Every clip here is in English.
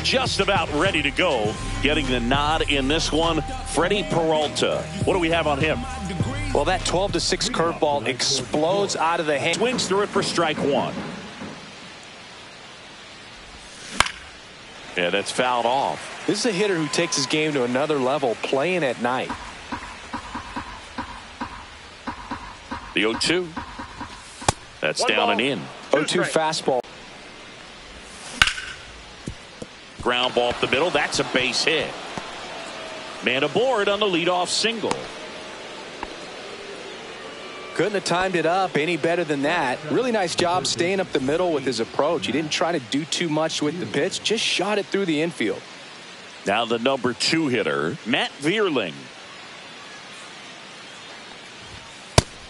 just about ready to go. Getting the nod in this one, Freddie Peralta. What do we have on him? Well, that 12-6 curveball explodes out of the hand. Swings through it for strike one. Yeah, that's fouled off. This is a hitter who takes his game to another level playing at night. The 0-2. That's One down ball, and in. 0-2 fastball. Ground ball up the middle. That's a base hit. Man aboard on the leadoff single. Couldn't have timed it up any better than that. Really nice job staying up the middle with his approach. He didn't try to do too much with the pitch, just shot it through the infield. Now the number 2 hitter, Matt Vierling.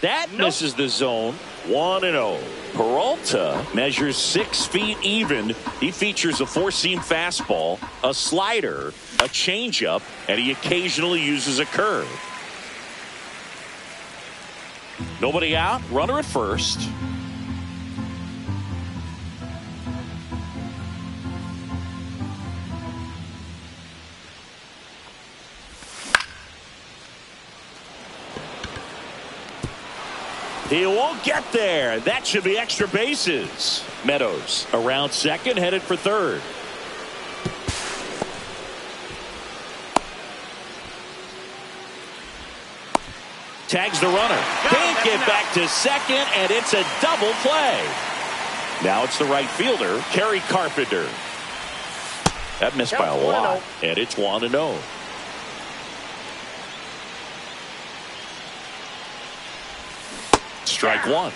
That misses the zone. 1-0. Peralta measures 6 feet even. He features a 4-seam fastball, a slider, a changeup, and he occasionally uses a curve. Nobody out, runner at first. He won't get there. That should be extra bases. Meadows around second, headed for third. Tags the runner. Can't get back to second, and it's a double play. Now it's the right fielder, Kerry Carpenter. That missed by a lot, and it's 1-0. Strike one.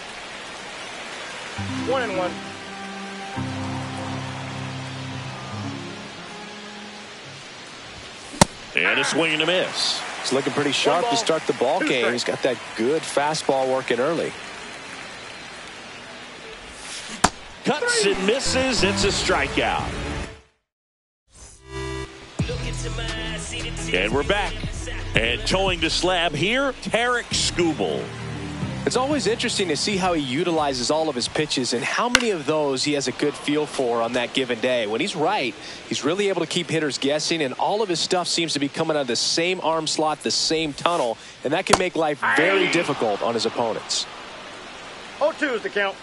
1-1. And a swing and a miss. He's looking pretty sharp to start the ball game. He's got that good fastball working early. Cuts and misses. It's a strikeout. And we're back. And towing the slab here, Tarek Skubal. It's always interesting to see how he utilizes all of his pitches and how many of those he has a good feel for on that given day. When he's right, he's really able to keep hitters guessing, and all of his stuff seems to be coming out of the same arm slot, the same tunnel, and that can make life very difficult on his opponents. 0-2 is the count.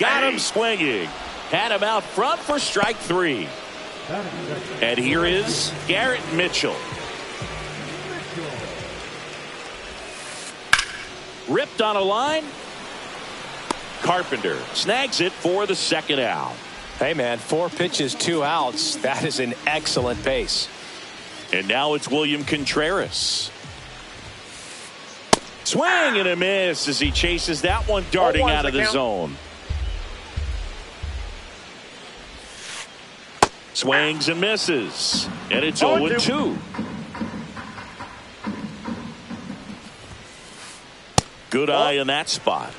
Got him swinging. Had him out front for strike three. And here is Garrett Mitchell. Ripped on a line. Carpenter snags it for the second out. Hey, man, 4 pitches, 2 outs. That is an excellent pace. And now it's William Contreras. Swing and a miss as he chases that one darting out of the zone. Swings and misses. And it's 0-2. Good eye in that spot.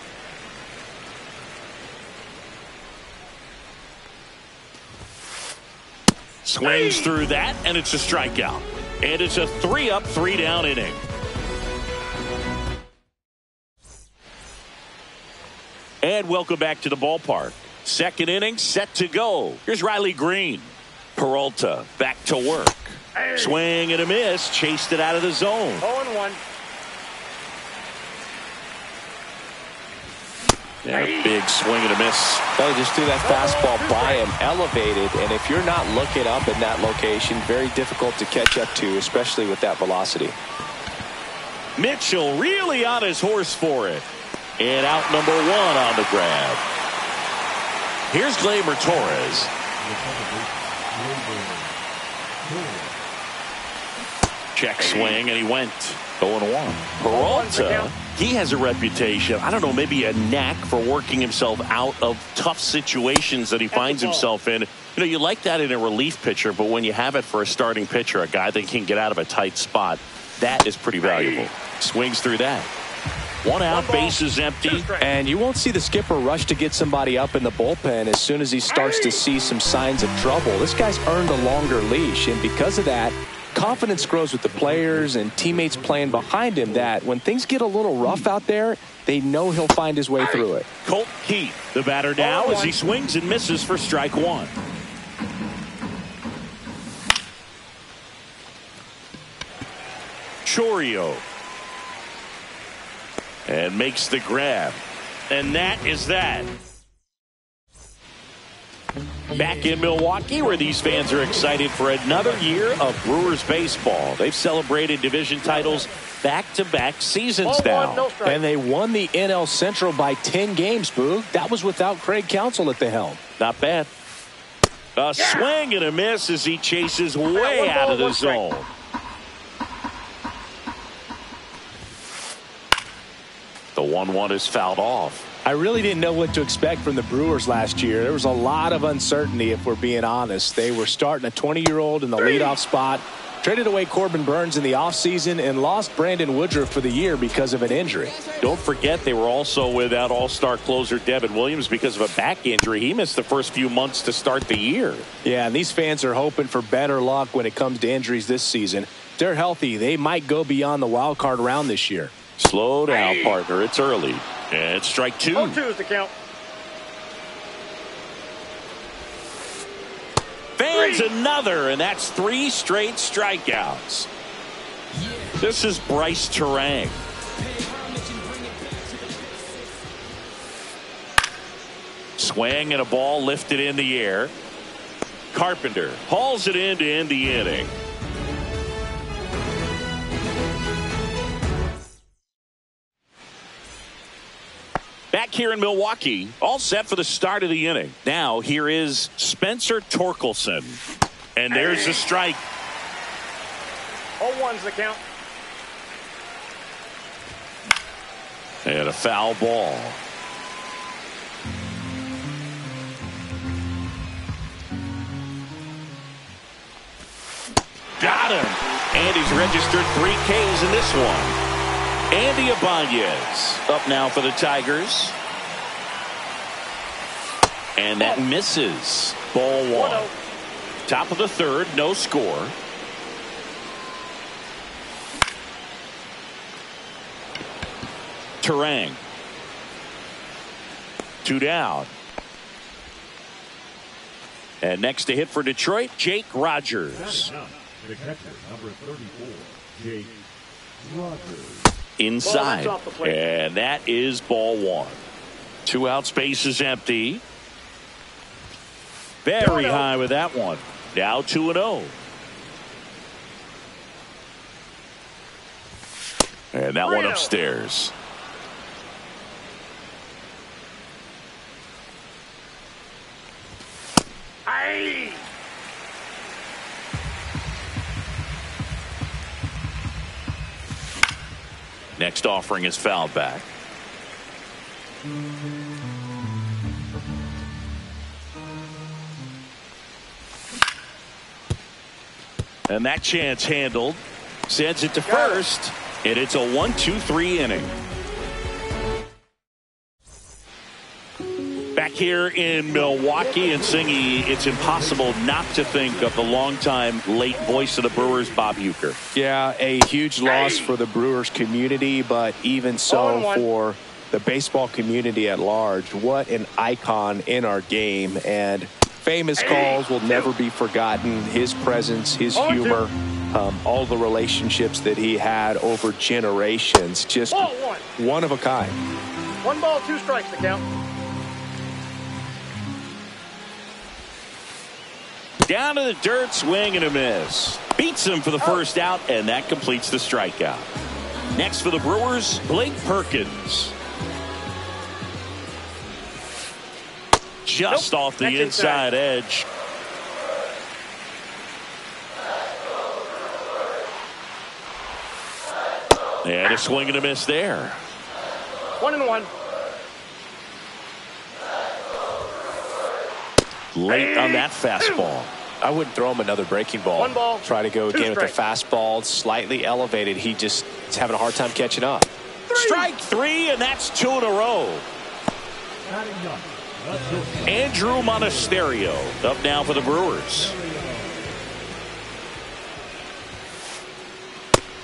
Swings through that, and it's a strikeout. And it's a 3-up, 3-down inning. And welcome back to the ballpark. Second inning set to go. Here's Riley Green. Peralta back to work. Swing and a miss. Chased it out of the zone. 0-1. Yeah, big swing and a miss. Well, just threw that fastball by him, elevated, and if you're not looking up in that location, very difficult to catch up to, especially with that velocity. Mitchell really on his horse for it. And out number 1 on the grab. Here's Gleyber Torres. Check swing, and he went 0-1. Peralta, he has a reputation, I don't know, maybe a knack for working himself out of tough situations that he finds himself in. You know, you like that in a relief pitcher, but when you have it for a starting pitcher, a guy that can get out of a tight spot, that is pretty valuable. Swings through that. 1 out, bases empty. And you won't see the skipper rush to get somebody up in the bullpen as soon as he starts to see some signs of trouble. This guy's earned a longer leash, and because of that, confidence grows with the players and teammates playing behind him that when things get a little rough out there, they know he'll find his way through it. Colt Keith, the batter now, as he swings and misses for strike one. Chourio. And makes the grab. And that is that. Back in Milwaukee, where these fans are excited for another year of Brewers baseball. They've celebrated division titles back-to-back seasons now. And they won the NL Central by 10 games, Boo. That was without Craig Counsell at the helm. Not bad. A swing and a miss as he chases way out of the zone. The 1-1 is fouled off. I really didn't know what to expect from the Brewers last year. There was a lot of uncertainty, if we're being honest. They were starting a 20-year-old in the leadoff spot, traded away Corbin Burns in the offseason, and lost Brandon Woodruff for the year because of an injury. Don't forget they were also without all-star closer Devin Williams because of a back injury. He missed the first few months to start the year. Yeah, and these fans are hoping for better luck when it comes to injuries this season. If they're healthy, they might go beyond the wild card round this year. Slow down, partner. It's early. And strike two. 0-2 is the count. Fans another, and that's 3 straight strikeouts. This is Bryce Terang. Swing and a ball lifted in the air. Carpenter hauls it in to end the inning. Back here in Milwaukee, all set for the start of the inning. Now, here is Spencer Torkelson. And there's a strike. 0-1's the count. And a foul ball. Got him. And he's registered 3 Ks in this one. Andy Ibanez up now for the Tigers. And that misses. Ball 1. Top of the third, no score. Terang. 2 down. And next to hit for Detroit, Jake Rogers. The catcher, number 34, Jake Rogers. Inside, and that is ball 1. 2 out, space is empty. Very high with that one. Now 2-0. And that one upstairs. Aye. Next offering is fouled back. And that chance handled. Sends it to first. And it's a 1-2-3 inning. Back here in Milwaukee, and Singy, it's impossible not to think of the longtime late voice of the Brewers, Bob Uecker. Yeah, a huge loss for the Brewers community, but even so for the baseball community at large. What an icon in our game, and famous calls will never be forgotten. His presence, his humor, all the relationships that he had over generations, just one of a kind. 1 ball, 2 strikes to count. Down to the dirt, swing and a miss. Beats him for the first out, and that completes the strikeout. Next for the Brewers, Blake Perkins. Just off the inside edge. And a swing and a miss there. 1-1. Late on that fastball. I wouldn't throw him another breaking ball. 1 ball. Try to go again with the fastball, slightly elevated. He just is having a hard time catching up. Strike 3, and that's 2 in a row. Andrew Monasterio up now for the Brewers.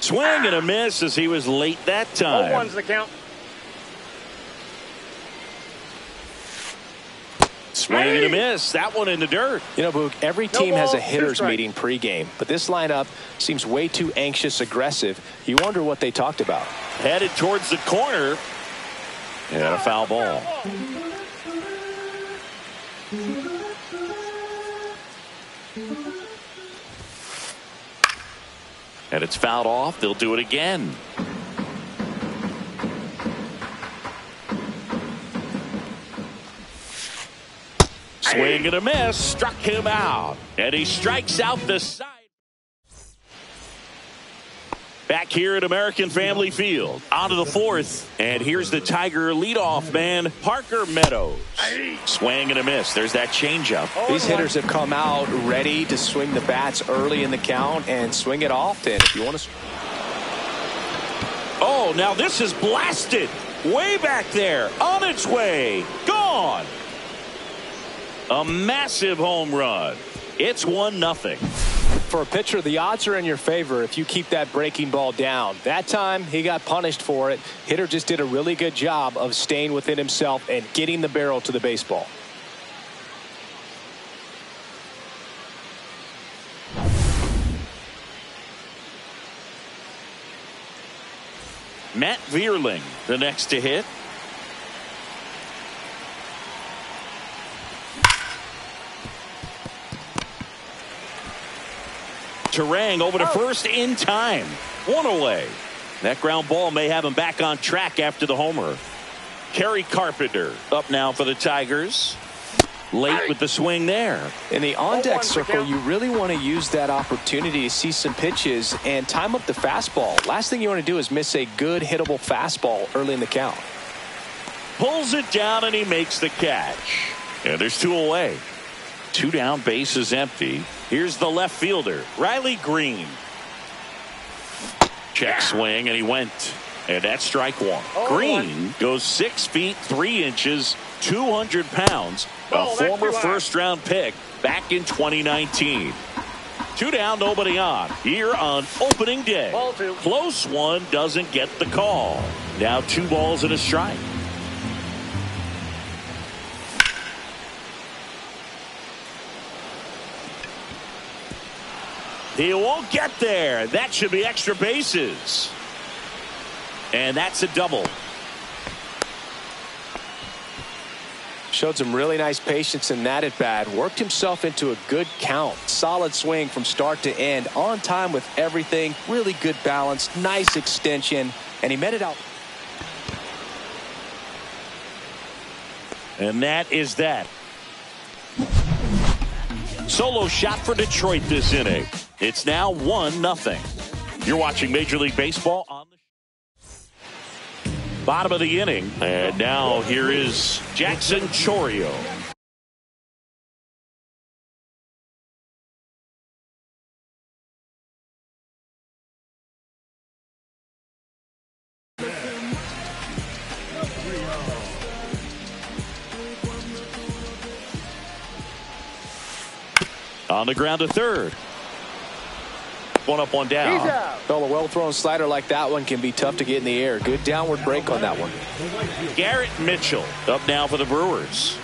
Swing and a miss as he was late that time. 0-1's the count. Swing and a miss. That one in the dirt. You know, Boog, every team has a hitters meeting pregame, but this lineup seems way too anxious, aggressive. You wonder what they talked about. Headed towards the corner. And a foul ball. And it's fouled off. They'll do it again. Swing and a miss. Struck him out. And he strikes out the side. Back here at American Family Field. On to the fourth. And here's the Tiger leadoff man, Parker Meadows. Swing and a miss. There's that changeup. These hitters have come out ready to swing the bats early in the count and swing it often. If you want to. Oh, now this is blasted. Way back there. On its way. Gone. A massive home run. It's 1-0. For a pitcher, the odds are in your favor if you keep that breaking ball down. That time, he got punished for it. Hitter just did a really good job of staying within himself and getting the barrel to the baseball. Matt Vierling, the next to hit. Terang over to first in time. One away. That ground ball may have him back on track after the homer. Kerry Carpenter up now for the Tigers. Late with the swing there. In the on-deck circle, you really want to use that opportunity to see some pitches and time up the fastball. Last thing you want to do is miss a good hittable fastball early in the count. Pulls it down and he makes the catch. And there's 2 away. 2 down, base is empty. Here's the left fielder, Riley Green. Check swing and he went. And that's strike 1. Green goes 6 feet 3 inches, 200 pounds. A former first-round pick back in 2019. 2 down, nobody on. Here on opening day. Close one, doesn't get the call. Now 2 balls and a strike. He won't get there. That should be extra bases. And that's a double. Showed some really nice patience in that at bat. Worked himself into a good count. Solid swing from start to end. On time with everything. Really good balance. Nice extension. And he met it out. And that is that. Solo shot for Detroit this inning. It's now 1-0. You're watching Major League Baseball on the bottom of the inning. And now here is Jackson Chourio. On the ground to third. 1 up, 1 down. Well, a well-thrown slider like that one can be tough to get in the air. Good downward break on that one. Garrett Mitchell up now for the Brewers.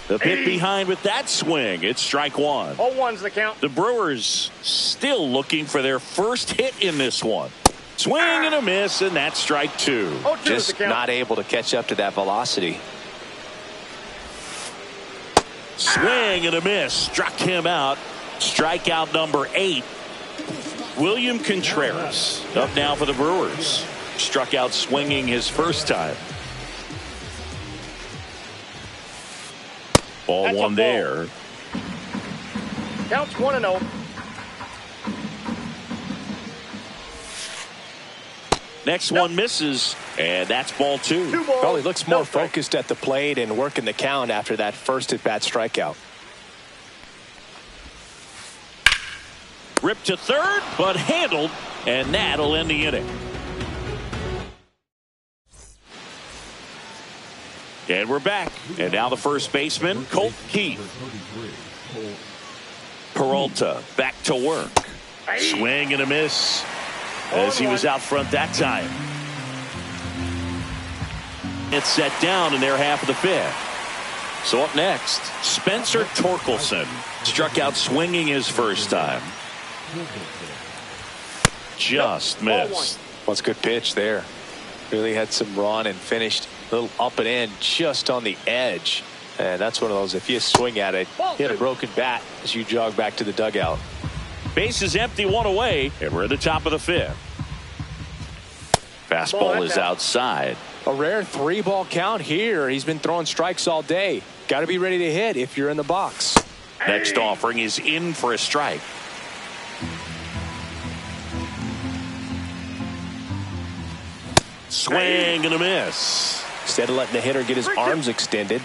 The pit behind with that swing. It's strike 1. 0-1's the count. The Brewers still looking for their first hit in this one. Swing and a miss, and that's strike 2. Just not able to catch up to that velocity. Swing and a miss. Struck him out. Strikeout number 8. William Contreras up now for the Brewers. Struck out swinging his first time. Ball 1 there. Counts 1-0. Next one misses, and that's ball 2. Well, he looks more focused at the plate and working the count after that first at-bat strikeout. Ripped to third, but handled, and that'll end the inning. And we're back. And now the first baseman, Colt Keith. Peralta back to work. Swing and a miss as he was out front that time. It's set down in their half of the fifth. So up next, Spencer Torkelson struck out swinging his first time. Just missed. Well, it's a good pitch there. Really had some run and finished a little up and in just on the edge. And that's one of those, if you swing at it, hit a broken bat as you jog back to the dugout. Base is empty, one away, and we're at the top of the fifth. Fastball is outside. A rare 3-ball count here. He's been throwing strikes all day. Got to be ready to hit if you're in the box. Next offering is in for a strike. Swing and a miss. Instead of letting the hitter get his arms extended,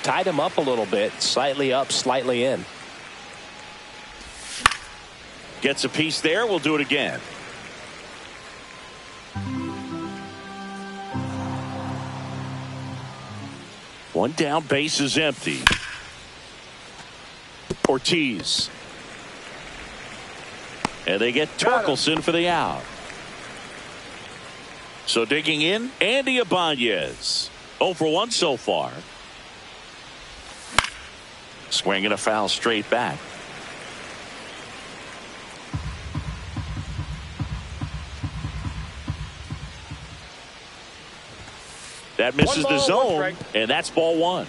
tied him up a little bit, slightly up, slightly in. Gets a piece there. We'll do it again. One down, base is empty. Ortiz. And they get Torkelson for the out. So digging in, Andy Ibanez. 0 for 1 so far. Swinging a foul straight back. That misses the zone, and that's ball one.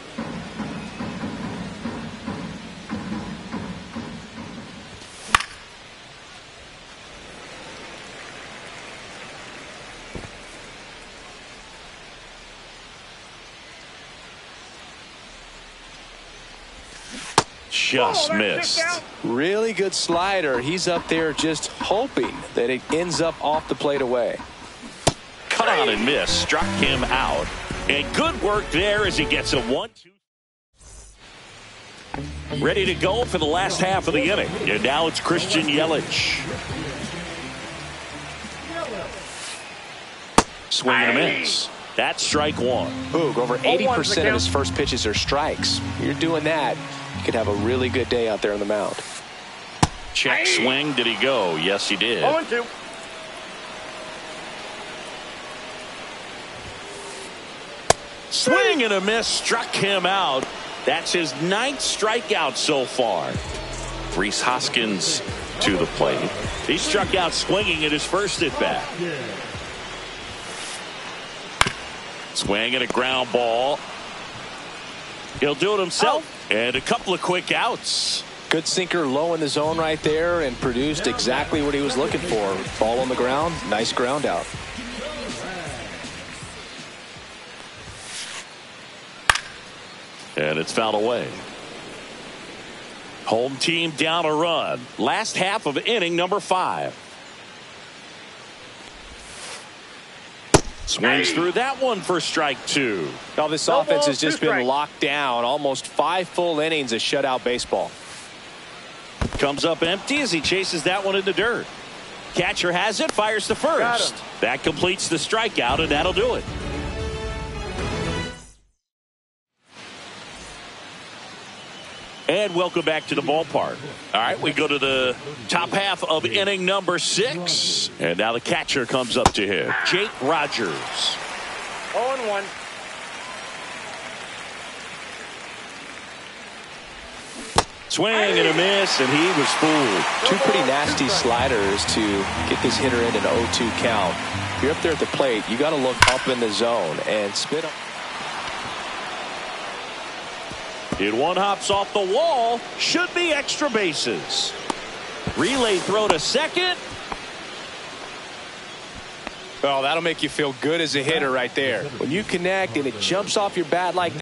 Just missed. Really good slider. He's up there just hoping that it ends up off the plate away. Cut on and miss. Struck him out. And good work there as he gets a 1-2. Ready to go for the last half of the inning. And now it's Christian Yelich. Swing and a miss. That's strike one. Boog, over 80% of his first pitches are strikes. You're doing that, you could have a really good day out there on the mound. Check swing. Did he go? Yes, he did. 0-2. Swing and a miss. Struck him out. That's his 9th strikeout so far. Rhys Hoskins to the plate. He struck out swinging at his first at bat. Swing and a ground ball. He'll do it himself. And a couple of quick outs. Good sinker low in the zone right there and produced exactly what he was looking for. Ball on the ground. Nice ground out. And it's fouled away. Home team down a run. Last half of inning number 5. Swings through that one for strike 2. Now this offense has just been locked down. Almost 5 full innings of shutout baseball. Comes up empty as he chases that one in the dirt. Catcher has it, fires to first. That completes the strikeout, and that'll do it. And welcome back to the ballpark. All right, we go to the top half of inning number 6. And now the catcher comes up to him. Jake Rogers. 0-1. Swing and a miss, and he was fooled. 2 pretty nasty sliders to get this hitter in an 0-2 count. If you're up there at the plate, you got to look up in the zone and spit up. It one hops off the wall. Should be extra bases. Relay throw to second. Oh, that'll make you feel good as a hitter right there. When you connect and it jumps off your bat like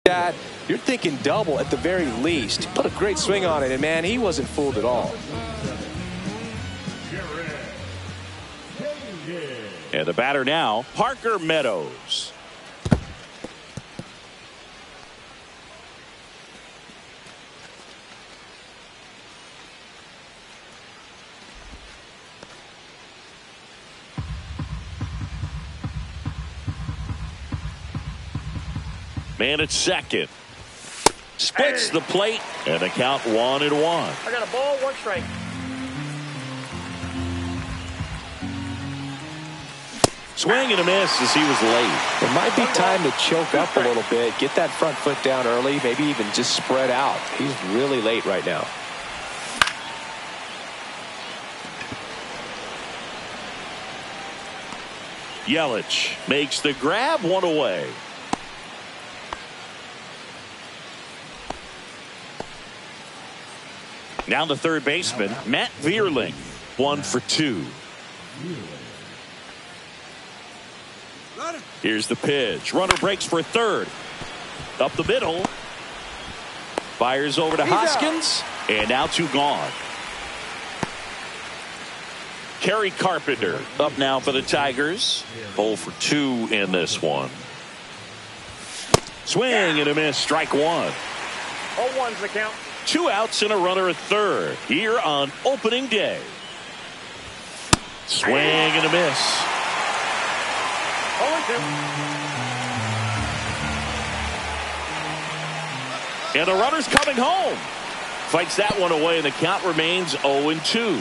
that, you're thinking double at the very least. Put a great swing on it, and man, he wasn't fooled at all. And the batter now, Parker Meadows. Man at second. Splits the plate, and the count 1-1. I got a ball, 1 strike. Swing and a miss as he was late. It might be time to choke up a little bit, get that front foot down early, maybe even just spread out. He's really late right now. Yelich makes the grab, 1 away. Now the third baseman, Matt Vierling, 1 for 2. Here's the pitch. Runner breaks for third. Up the middle. Fires over to Hoskins. And now 2 gone. Kerry Carpenter up now for the Tigers. 0 for 2 in this one. Swing and a miss. Strike 1. 0-1's the count. 2 outs and a runner at third here on opening day. Swing and a miss. 0-2. And the runner's coming home. Fights that one away, and the count remains 0-2.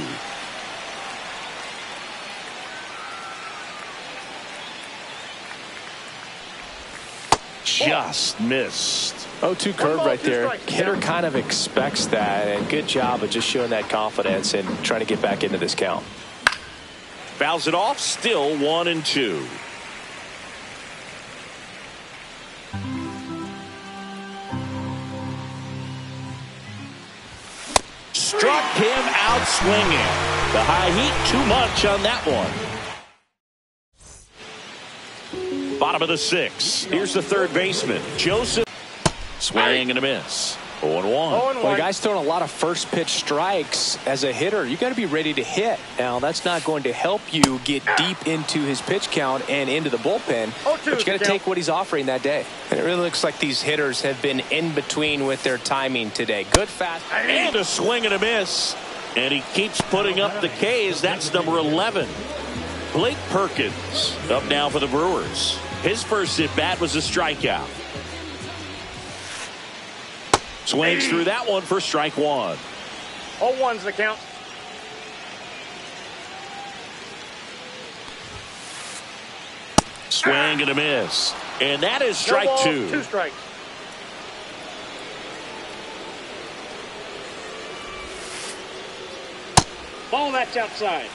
Just missed. 0-2 curve right there. Hitter kind of expects that, and good job of just showing that confidence and trying to get back into this count. Fouls it off, still 1-2. Struck him out swinging. The high heat, too much on that one. Bottom of the 6th. Here's the third baseman, Joseph. Swing and a miss. 0-1. Well, the guy's throwing a lot of first pitch strikes. As a hitter, you got to be ready to hit. Now, that's not going to help you get deep into his pitch count and into the bullpen. But you got to take what he's offering that day. And it really looks like these hitters have been in between with their timing today. Good fast. And a swing and a miss. And he keeps putting up the K's. That's number 11. Blake Perkins up now for the Brewers. His first at bat was a strikeout. Swings through that one for strike 1. 0-1's the count. Swing and a miss. And that is strike No ball, 2. 2 strikes. Ball, that's outside.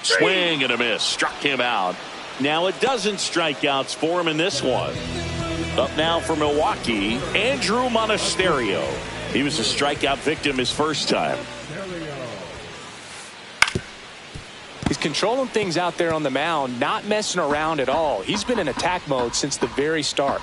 Swing and a miss. Struck him out. Now a dozen strikeouts for him in this one. Up now for Milwaukee, Andrew Monasterio. He was a strikeout victim his first time. He's controlling things out there on the mound, not messing around at all. He's been in attack mode since the very start.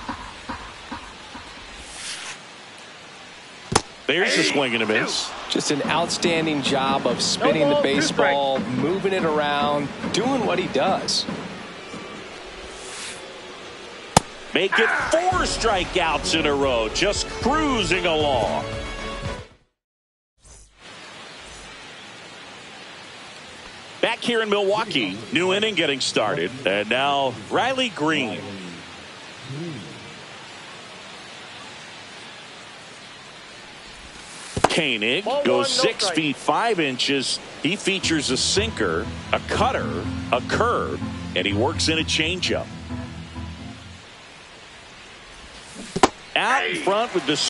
There's the swing and a miss. Just an outstanding job of spinning the baseball, moving it around, doing what he does. Make it 4 strikeouts in a row, just cruising along. Back here in Milwaukee, new inning getting started, and now Riley Green. Koenig goes 6 feet 5 inches. He features a sinker, a cutter, a curve, and he works in a changeup. Out in front with the